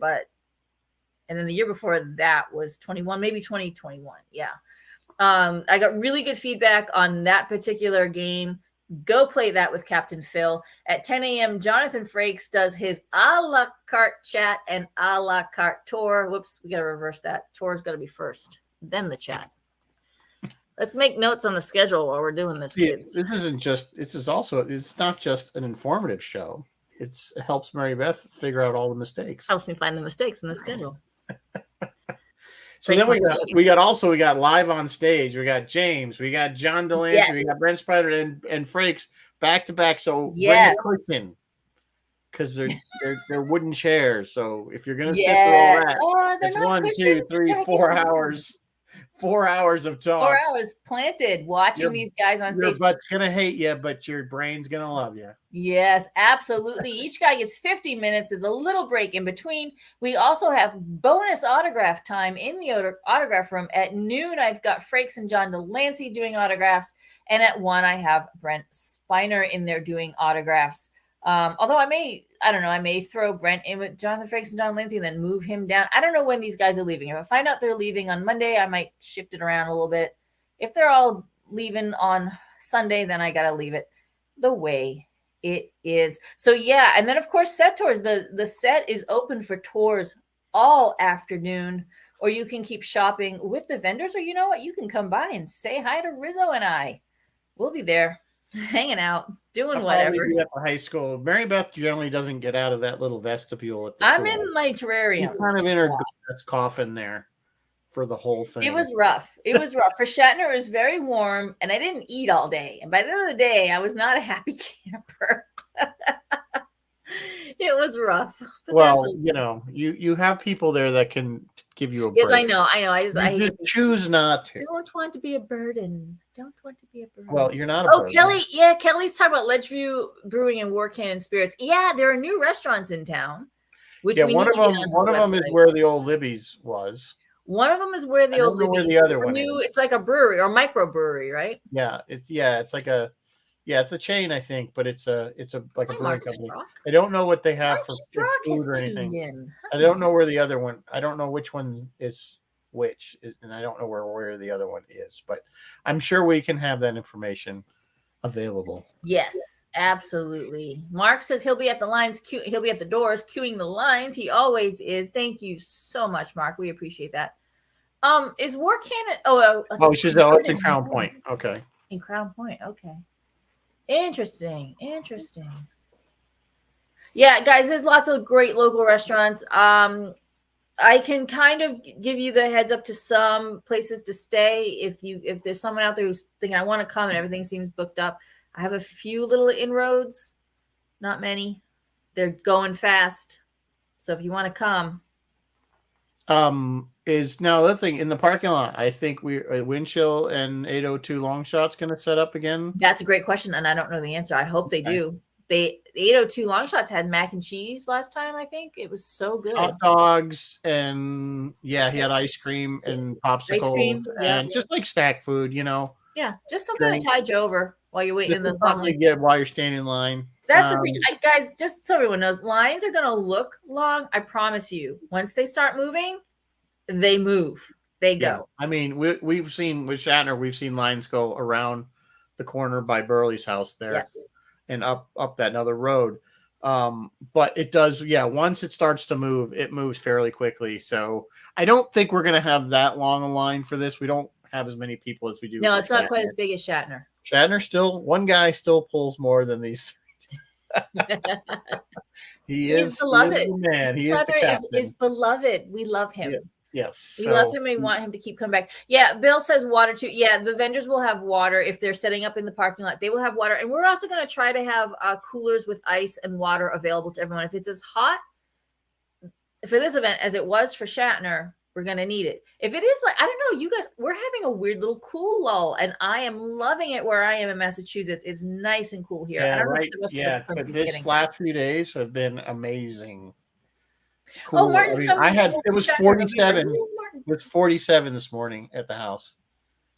and then the year before that was 21, maybe 2021. Yeah. I got really good feedback on that particular game. Go play that with Captain Phil. At 10 a.m., Jonathan Frakes does his a la carte chat and a la carte tour. Whoops, we got to reverse that. Tour's got to be first, then the chat. Let's make notes on the schedule while we're doing this, kids. It's not just an informative show. It helps Mary Beth figure out all the mistakes. Helps me find the mistakes in the schedule. So then we got live on stage. We got James, we got John Delancey, we got Brent Spider and Frakes back to back. So bring a cushion because they're wooden chairs. So if you're gonna sit for all that, it's 1, 2, 3, 4 hours. 4 hours of talk. 4 hours planted watching these guys on stage. Your butt's gonna hate you, but your brain's gonna love you. Yes, absolutely. Each guy gets 50 minutes. There's a little break in between. We also have bonus autograph time in the autograph room. At noon, I've got Frakes and John Delancey doing autographs. And at 1, I have Brent Spiner in there doing autographs. Although I may throw Brent in with Jonathan Frakes and John Delancey and then move him down. I don't know when these guys are leaving. If I find out they're leaving on Monday, I might shift it around a little bit. If they're all leaving on Sunday, then I got to leave it the way it is. So, and then, of course, set tours. The set is open for tours all afternoon, or you can keep shopping with the vendors, or you know what? You can come by and say hi to Rizzo and I. We'll be there. Hanging out, doing whatever. At the high school, Mary Beth generally doesn't get out of that little vestibule. I'm in my terrarium. She's kind of in her coffin there for the whole thing. It was rough. For Shatner, it was very warm, and I didn't eat all day. And by the end of the day, I was not a happy camper. It was rough. Well, you have people there that can give you a break. Yes, I know. I just choose not to. Don't want to be a burden. Well, you're not a burden. Kelly's talking about Ledgeview Brewing and War Cannon Spirits. Yeah, there are new restaurants in town. One of them is where the old Libby's was. One of them is where the old Libby's. Where the other one is. It's like a brewery or microbrewery, right? It's like a. Yeah, it's a chain, I think, but it's a brewing company. I don't know what they have for food or anything. I don't know where the other one. I don't know which one is which, and I don't know where the other one is. But I'm sure we can have that information available. Yes, absolutely. Mark says he'll be at the lines. He'll be at the doors queuing the lines. He always is. Thank you so much, Mark. We appreciate that. Is War Cannon? It's in Crown Point. Okay. In Crown Point. Okay. Interesting. Yeah, guys, there's lots of great local restaurants. I can kind of give you the heads up to some places to stay. If there's someone out there who's thinking, I want to come and everything seems booked up, I have a few little inroads, not many. They're going fast. So if you want to come. Is now the thing in the parking lot. I think Windchill and 802 long shots going to set up again. That's a great question, and I don't know the answer. I hope they do. The 802 long shots had mac and cheese last time. I think it was so good. Hot dogs and he had ice cream and popsicles and just like snack food, Yeah, just something to tide you over while you're waiting in the line. While you're standing in line. That's the thing, guys. Just so everyone knows, lines are going to look long. I promise you. Once they start moving, they move. They go. I mean, we've seen with Shatner, we've seen lines go around the corner by Burley's house there, and up that another road. But it does, once it starts to move, it moves fairly quickly. So I don't think we're going to have that long a line for this. We don't have as many people as we do. No, it's not quite as big as Shatner. Shatner one guy still pulls more than these. He's beloved. He is the man. He is the captain. Is beloved. We love him. Yes. We love him. We want him to keep coming back. Yeah. Bill says water too. Yeah. The vendors will have water if they're setting up in the parking lot. They will have water. And we're also going to try to have coolers with ice and water available to everyone. If it's as hot for this event as it was for Shatner, we're going to need it. If it is like, I don't know, you guys, we're having a weird little cool lull, and I am loving it where I am in Massachusetts. It's nice and cool here. Yeah, I don't know if this last few days have been amazing. Cool. Oh, Martin's coming. It was 47. It was 47 this morning at the house.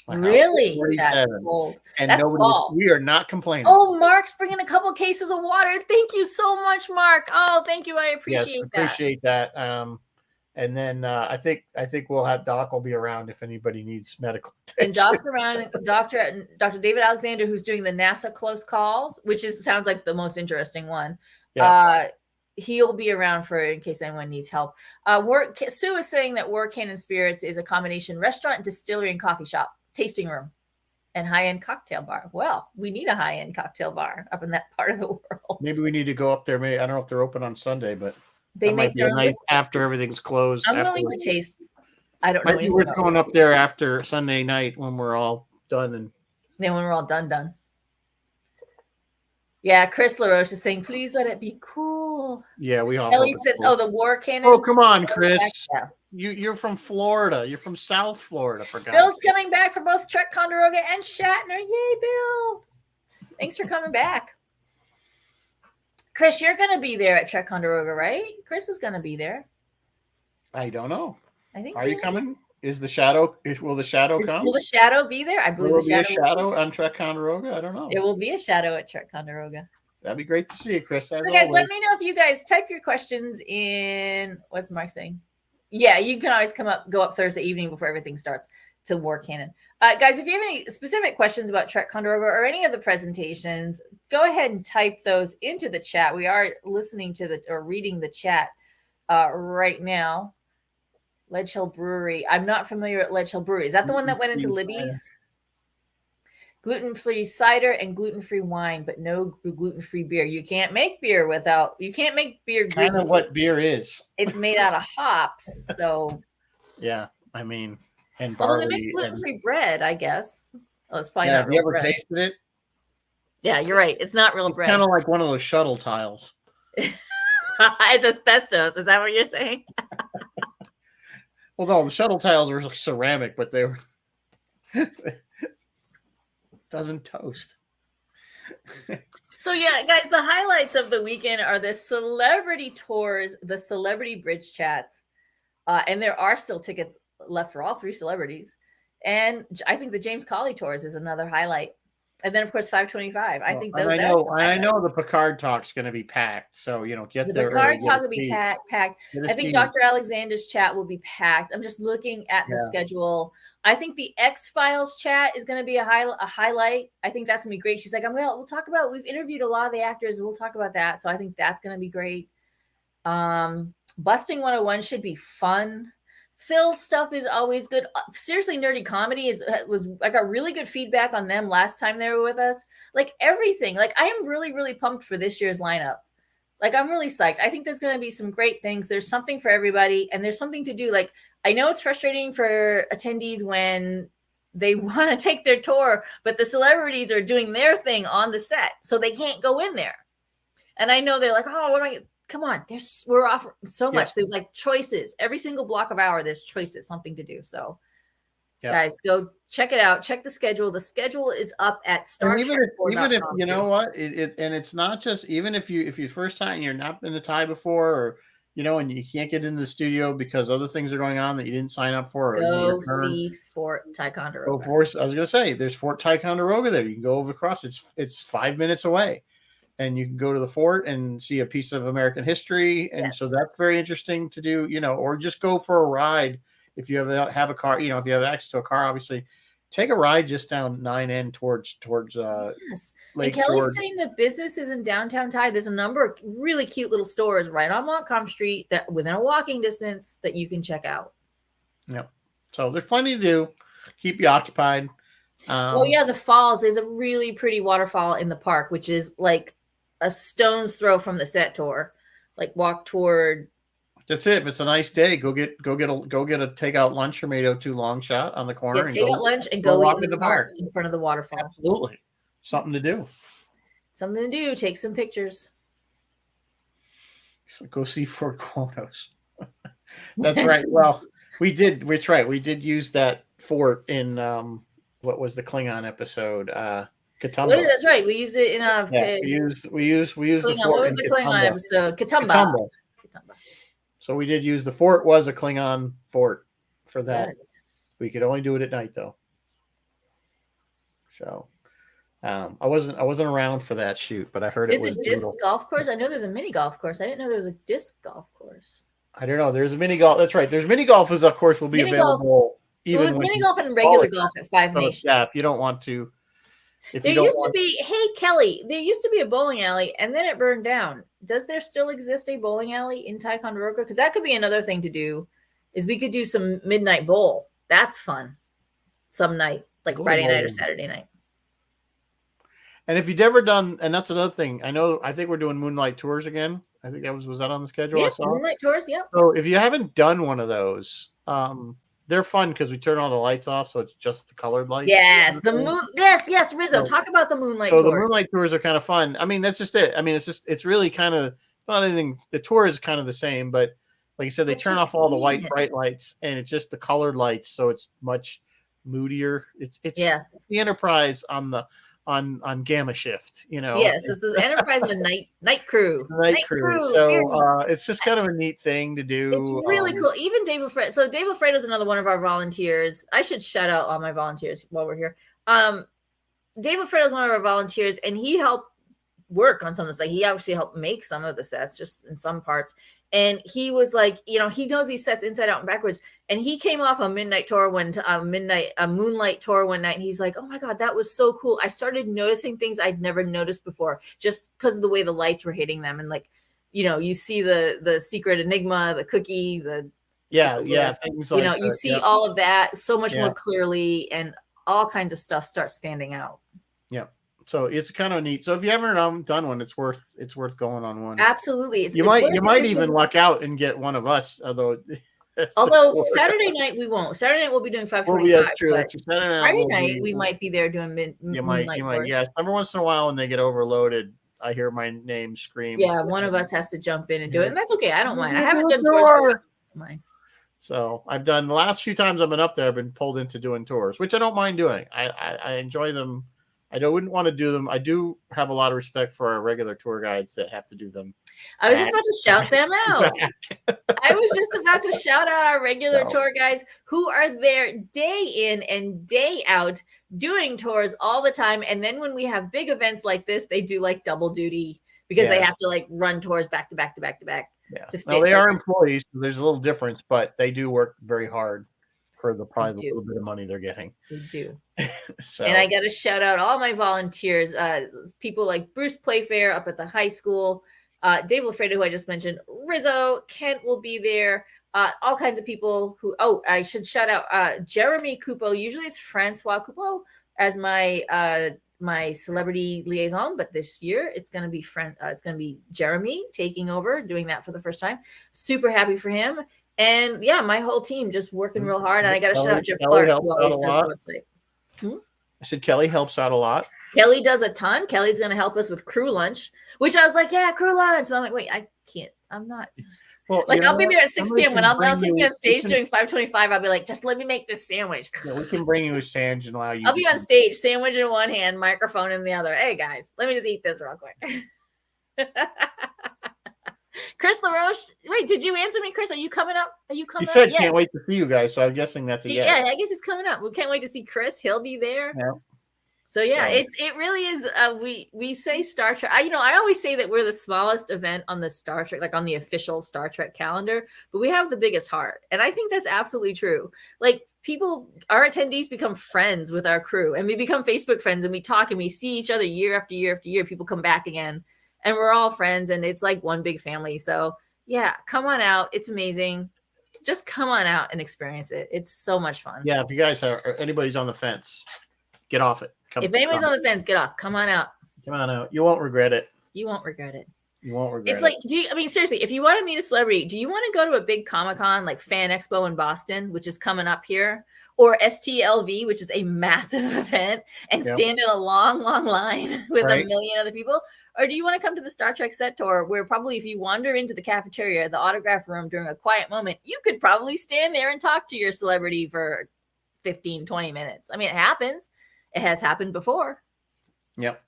Really? 47. That's cold. And we are not complaining. Oh, Mark's bringing a couple cases of water. Thank you so much, Mark. Oh, thank you. I appreciate that. And then I think Doc will be around if anybody needs medical attention. And Doc's around. Dr. David Alexander, who's doing the NASA close calls, which sounds like the most interesting one. Yeah. He'll be around in case anyone needs help. Sue is saying that War Cannon Spirits is a combination restaurant, distillery, and coffee shop, tasting room, and high-end cocktail bar. Well, we need a high-end cocktail bar up in that part of the world. Maybe we need to go up there. Maybe I don't know if they're open on Sunday, but they make their night after everything's closed. I'm willing to taste. I don't know. We're going up there after Sunday night when we're all done, and then when we're all done. Yeah, Chris LaRoche is saying, please let it be cool. Yeah, we all. Ellie says, cool. The War Cannon. Oh, come on, Chris. You're from Florida. You're from South Florida, for God's Bill's coming back for both Trekonderoga and Shatner. Yay, Bill. Thanks for coming back. Chris, you're going to be there at Trekonderoga, right? Chris is going to be there. I don't know. I think. Are you coming? Will the shadow come? Will the shadow be there? I believe will be a shadow on Trekonderoga. I don't know. It will be a shadow at Trekonderoga. That'd be great to see you, Chris. So guys, let me know if you guys type your questions in. What's Mark saying? Yeah, you can always go up Thursday evening before everything starts to War Cannon. Guys, if you have any specific questions about Trekonderoga or any of the presentations, go ahead and type those into the chat. We are listening to reading the chat right now. Ledge Hill Brewery. I'm not familiar with Ledge Hill Brewery. Is that the one that went into Libby's? Gluten-free cider and gluten-free wine, but no gluten-free beer. You can't make beer gluten-free. Kind of what beer is. It's made out of hops, so. Yeah, I mean, and barley. Although they make gluten-free bread, I guess. Oh, it's probably not real bread. Have you ever tasted it? Yeah, you're right. It's not real bread. Kind of like one of those shuttle tiles. It's asbestos. Is that what you're saying? Well, no, the shuttle tiles were like ceramic, but they were doesn't toast. So yeah, guys, the highlights of the weekend are the celebrity tours, the celebrity bridge chats, and there are still tickets left for all three celebrities. And I think the James Colley tours is another highlight. And then, of course, 525. I think those. I know the Picard talk's going to be packed. So, get there. The Picard talk will be packed. I think Dr. Alexander's chat will be packed. I'm just looking at the schedule. I think the X-Files chat is going to be a highlight. I think that's going to be great. She's like, we'll talk about, we've interviewed a lot of the actors, and we'll talk about that. So I think that's going to be great. Busting 101 should be fun. Phil's stuff is always good. Seriously, Nerdy Comedy I got really good feedback on them last time they were with us. Like everything. Like I am really, really pumped for this year's lineup. Like, I'm really psyched. I think there's going to be some great things. There's something for everybody, and there's something to do. Like, I know it's frustrating for attendees when they want to take their tour, but the celebrities are doing their thing on the set, so they can't go in there. And I know they're like, oh, what am I? Come on, we're offering so much. There's like choices. Every single block of hour, there's choices, something to do. So, guys, go check it out. Check the schedule. The schedule is up at Even if you know what, and it's not just, even if you first time you're not been to Thai before, or and you can't get into the studio because other things are going on that you didn't sign up for. Go see Fort Trekonderoga. I was gonna say there's Fort Trekonderoga there. You can go over across. It's 5 minutes away, and you can go to the fort and see a piece of American history, and so that's very interesting to do. Or just go for a ride if you have a car. If you have access to a car, obviously. Take a ride just down 9N towards Lake and Kelly's saying the business is in downtown Thai. There's a number of really cute little stores right on Montcalm Street that within a walking distance that you can check out. Yep. So there's plenty to do. Keep you occupied. The falls. There's a really pretty waterfall in the park, which is like a stone's throw from the set tour. Like walk toward. That's it. If it's a nice day, go get a takeout lunch or maybe 2 long shot on the corner. Take out lunch and go eat in the park in front of the waterfall. Absolutely, something to do. Something to do. Take some pictures. So go see Fort Quonos. That's right. Well, we did. That's right. We did use that fort in what was the Klingon episode? Katoomba. That's right. We used it in we used the fort. What was the Klingon episode? Katoomba. So we did use the fort. Was a Klingon fort for that. Yes. We could only do it at night though. So I wasn't around for that shoot, but I heard it was a disc golf course. I know there's a mini golf course. I didn't know there was a disc golf course. I don't know. There's a mini golf. That's right. There's mini golf of course will be available. There's mini golf and regular golf at Five Nations. Yeah, if you don't want to. There used to be, hey Kelly, there used to be a bowling alley and then it burned down. Does there still exist a bowling alley in Trekonderoga? Because that could be another thing to do. Is we could do some midnight bowl. That's fun. Some night, like Friday night or Saturday night. And if you've never done, and that's another thing. I think we're doing moonlight tours again. I think was that on the schedule? Yeah, moonlight tours. Yeah. So if you haven't done one of those, they're fun because we turn all the lights off, so it's just the colored lights. Yes, the moon. Yes, Rizzo. Talk about the moonlight. So the moonlight tours are kind of fun. I mean, that's just it. I mean, it's really kind of not anything. The tour is kind of the same, but like you said, they turn off all the white bright lights, and it's just the colored lights, so it's much moodier. It's the Enterprise on gamma shift, Yes, it's the Enterprise and the night crew. Night crew. So it's just kind of a neat thing to do. It's really cool. Even Dave LaFredo. So Dave LaFredo is another one of our volunteers. I should shout out all my volunteers while we're here. Dave LaFredo is one of our volunteers, and he helped work on some of this. Like he actually helped make some of the sets, just in some parts. And he was like, he knows these sets inside out and backwards. And he came off a moonlight tour one night, and he's like, "Oh my god, that was so cool! I started noticing things I'd never noticed before, just because of the way the lights were hitting them, and like, you see the secret enigma, the cookie, things like you see all of that so much more clearly, and all kinds of stuff starts standing out." Yeah. So it's kind of neat. So if you haven't done one, it's worth going on one. Absolutely. You might even luck out and get one of us, although Saturday night we won't. Saturday night we'll be doing 525. Friday night we might be there doing you might. Yes. Every once in a while when they get overloaded, I hear my name scream. Yeah, one of us has to jump in and do it, and that's okay. I don't mind. I haven't done tours. So I've done the last few times I've been up there. I've been pulled into doing tours, which I don't mind doing. I enjoy them. I wouldn't want to do them. I do have a lot of respect for our regular tour guides that have to do them. I was just about to shout them out. I was just about to shout out our regular tour guides who are there day in and day out doing tours all the time. And then when we have big events like this, they do like double duty because they have to like run tours back to back to back to back. Yeah. Now they are employees. So there's a little difference, but they do work very hard for the little bit of money they're getting. They do. And I got to shout out all my volunteers, people like Bruce Playfair up at the high school, Dave LaFredo, who I just mentioned, Rizzo, Kent will be there, all kinds of people who, I should shout out Jeremy Coupeau. Usually it's Francois Coupeau as my my celebrity liaison, but this year it's going to be it's going to be Jeremy taking over, doing that for the first time. Super happy for him. And yeah, my whole team just working real hard. And I got to shout out Jeff Clark, who always does the website. I said Kelly helps out a lot. Kelly does a ton. Kelly's going to help us with crew lunch, which I was like, yeah, crew lunch. So I'm like, wait, I can't. I'm not. Well, like I'll be there at 6 p.m. when I'm sitting on stage doing 5:25. I'll be like, just let me make this sandwich. Yeah, we can bring you a sandwich and allow you. I'll be on stage, sandwich in one hand, microphone in the other. Hey guys, let me just eat this real quick. Chris LaRoche, wait, did you answer me, Chris? Are you coming up? He said can't wait to see you guys, so I'm guessing that's a yes. Yeah, I guess he's coming up. We can't wait to see Chris. He'll be there. Yeah. So yeah, it really is. We say Star Trek. I always say that we're the smallest event on the Star Trek, like on the official Star Trek calendar, but we have the biggest heart, and I think that's absolutely true. Like our attendees become friends with our crew, and we become Facebook friends, and we talk, and we see each other year after year after year. People come back again, and we're all friends, and it's like one big family. So yeah, come on out. It's amazing. Just come on out and experience it. It's so much fun. Yeah, if you guys anybody's on the fence, get off it. If anybody's on the fence, get off. Come on out. Come on out. You won't regret it. You won't regret it. You won't regret it. It's like, seriously, if you want to meet a celebrity, do you want to go to a big Comic-Con like Fan Expo in Boston, which is coming up here, or STLV, which is a massive event, and stand in a long, long line with a million other people? Or do you want to come to the Star Trek set tour where probably if you wander into the cafeteria, the autograph room during a quiet moment, you could probably stand there and talk to your celebrity for 15, 20 minutes. I mean, it happens. It has happened before. Yep.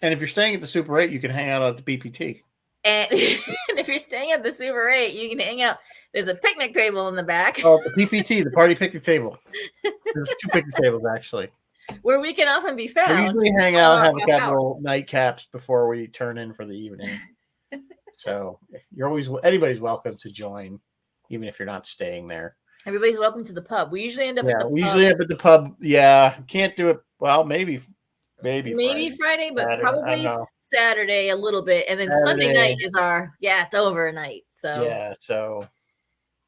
And if you're staying at the Super 8, you can hang out at the BPT. And if you're staying at the Super 8, you can hang out. There's a picnic table in the back. Oh, the PPT, the party picnic table. There's 2 picnic tables, actually. Where we can often be found. We usually hang out, have a couple nightcaps before we turn in for the evening. So anybody's welcome to join, even if you're not staying there. Everybody's welcome to the pub. We usually end up at the pub. We usually end up at the pub. Yeah. Can't do it. Well, maybe Friday, but Saturday, probably Saturday a little bit. And then Sunday night is it's over night. So yeah, so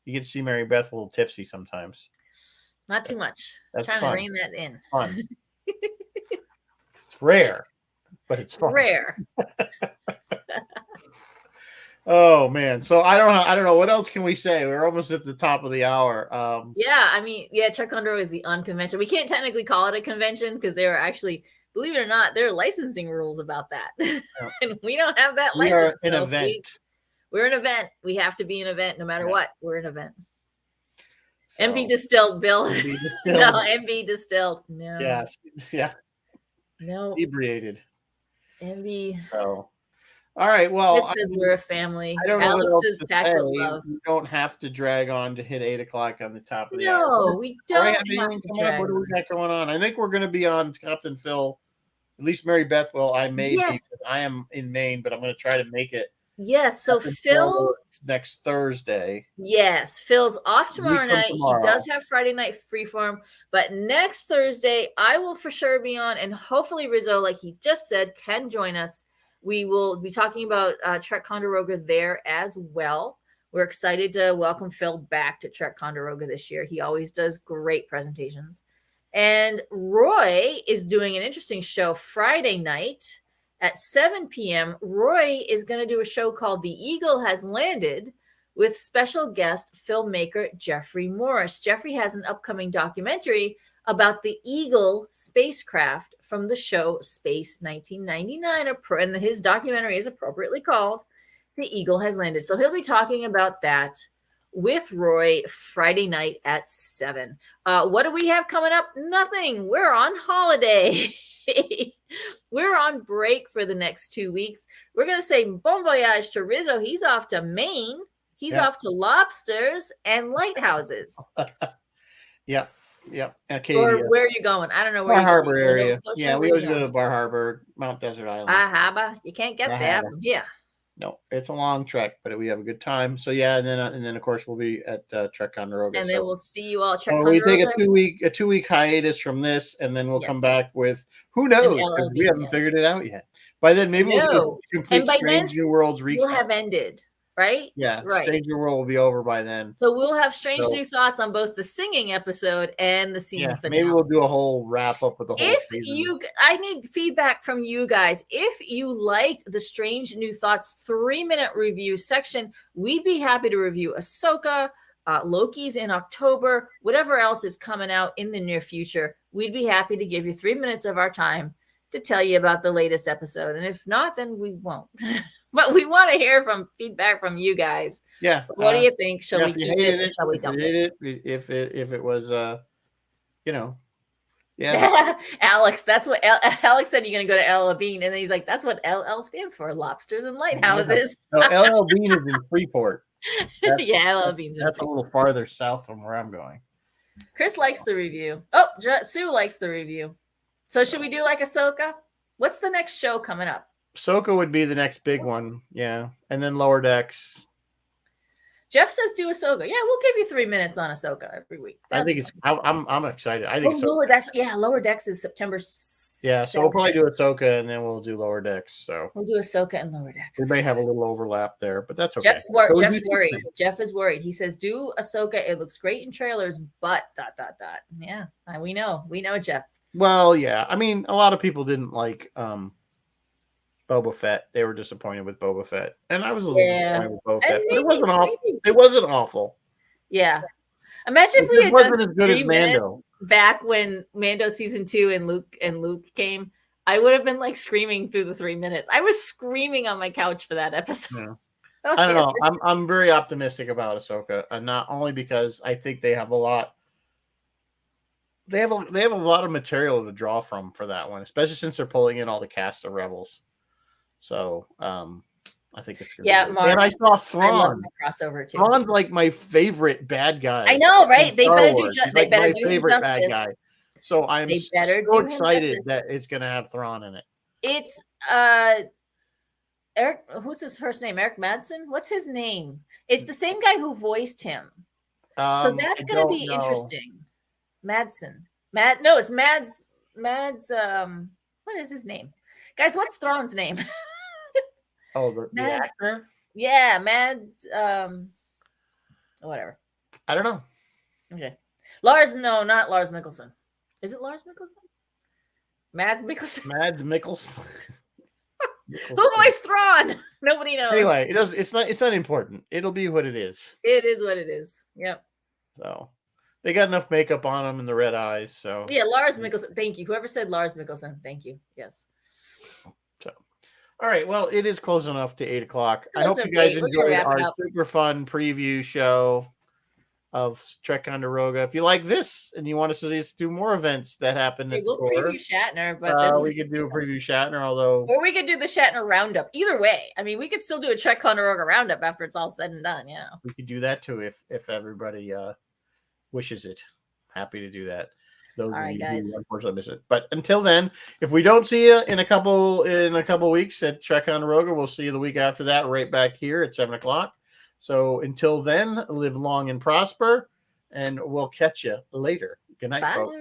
you get to see Mary Beth a little tipsy sometimes. Not too much. That's trying fun. to rein that in. Fun. It's rare, but it's fun. Rare. Oh man. So I don't know. What else can we say? We're almost at the top of the hour. Trekonderoga is the unconvention. We can't technically call it a convention because there are actually, believe it or not, there are licensing rules about that. And we don't have that license. We are an event. We're an event. We have to be an event no matter what. We're an event. So, MB Distilled, Bill. No, MB Distilled. No. Yeah. No. Inebriated. MB. So. All right. Well, Chris says we're a family. I don't know Alex says packed with love. You don't have to drag on to hit 8 o'clock on the top of the hour. No, we don't. Have to drag what do we got going on? I think we're going to be on Captain Phil. At least Mary Beth will. I may be. I am in Maine, but I'm going to try to make it. Yes. So Phil next Thursday. Yes, Phil's off tomorrow night. He does have Friday night freeform, but next Thursday I will for sure be on, and hopefully Rizzo, like he just said, can join us. We will be talking about Trekonderoga there as well. We're excited to welcome Phil back to Trekonderoga this year. He always does great presentations. And Roy is doing an interesting show Friday night at 7 p.m. Roy is going to do a show called The Eagle Has Landed with special guest filmmaker Jeffrey Morris. Jeffrey has an upcoming documentary about the Eagle spacecraft from the show Space 1999. And his documentary is appropriately called The Eagle Has Landed. So he'll be talking about that with Roy Friday night at 7. What do we have coming up? Nothing. We're on holiday. We're on break for the next 2 weeks. We're going to say bon voyage to Rizzo. He's off to Maine. He's off to lobsters and lighthouses. Yeah. Acadia. Or where are you going? I don't know where. Bar Harbor area. Yeah, we always go to Bar Harbor, Mount Desert Island. Bar Harbor. You can't get there from here. No, it's a long trek, but we have a good time. So yeah, and then of course we'll be at Trekonderoga. And then we'll see you all at Trekonderoga. We take a two week hiatus from this, and then we'll come back with who knows, because we haven't figured it out yet. By then, maybe we'll do a complete Strange New Worlds recap. We'll have ended. right? Yeah, right. Strange New World will be over by then. So we'll have strange new thoughts on both the singing episode and the season finale. Maybe we'll do a whole wrap up with the whole season. I need feedback from you guys. If you liked the Strange New Thoughts 3-minute review section, we'd be happy to review Ahsoka, Loki's in October, whatever else is coming out in the near future. We'd be happy to give you 3 minutes of our time to tell you about the latest episode. And if not, then we won't. But we want to hear feedback from you guys. Yeah. What do you think? Shall we keep it or shall we dump it? If it was, yeah. Alex, that's what Alex said. You're going to go to LL Bean. And then he's like, that's what LL stands for, Lobsters and Lighthouses. No, LL Bean is in Freeport. LL Bean's in Freeport. A little farther south from where I'm going. Chris likes the review. Oh, Sue likes the review. So should we do like Ahsoka? What's the next show coming up? Ahsoka would be the next big one. Yeah. And then Lower Decks. Jeff says do Ahsoka. Yeah, we'll give you 3 minutes on Ahsoka every week. I think it's. I'm excited. I think Lower Decks is September. Yeah, so we'll probably do Ahsoka and then we'll do Lower Decks. So we'll do Ahsoka and Lower Decks. We may have a little overlap there, but that's okay. Jeff's worried. Jeff is worried. He says do Ahsoka. It looks great in trailers, but ... Yeah, we know, Jeff. Well, yeah. I mean, a lot of people didn't like Boba Fett. They were disappointed with Boba Fett, and I was a little disappointed with Boba Fett. But it wasn't awful. It wasn't awful. Yeah. Imagine if we had wasn't as good as Mando back when Mando season 2 and Luke came. I would have been like screaming through the 3 minutes. I was screaming on my couch for that episode. Yeah. I don't know. I'm very optimistic about Ahsoka, and not only because I think they have a lot. They have a lot of material to draw from for that one, especially since they're pulling in all the cast of Rebels. So I think it's good. Mark, and I saw Thrawn. I love the crossover too. Thrawn's like my favorite bad guy. I know, right? They better do. They better do favorite bad guy. So I'm so excited that it's going to have Thrawn in it. It's Eric. Who's his first name? Eric Madsen. What's his name? It's the same guy who voiced him. So that's going to be interesting. Madsen. No, it's Mads. What is his name? Guys, what's Thrawn's name? The actor? Yeah, whatever. I don't know. Okay. Not Lars Mikkelsen. Is it Lars Mikkelsen? Mads Mikkelsen? Mads Mikkelsen. Who voiced Thrawn? Nobody knows. Anyway, it's not important. It'll be what it is. It is what it is. Yep. So they got enough makeup on him and the red eyes. So yeah, Lars Mikkelsen. Thank you. Whoever said Lars Mikkelsen. Thank you. Yes. So, all right. Well, it is close enough to 8 o'clock. I hope you guys enjoyed our super fun preview show of Trekonderoga. If you like this and you want us to do more events that happen, we'll preview Shatner, but we could do a preview Shatner, or we could do the Shatner roundup. Either way, I mean, we could still do a Trekonderoga roundup after it's all said and done. Yeah, we could do that too if everybody wishes it. Happy to do that. Those of you who unfortunately miss it. But until then, if we don't see you in a couple weeks at Trekonderoga, we'll see you the week after that, right back here at 7 o'clock. So until then, live long and prosper, and we'll catch you later. Good night, folks.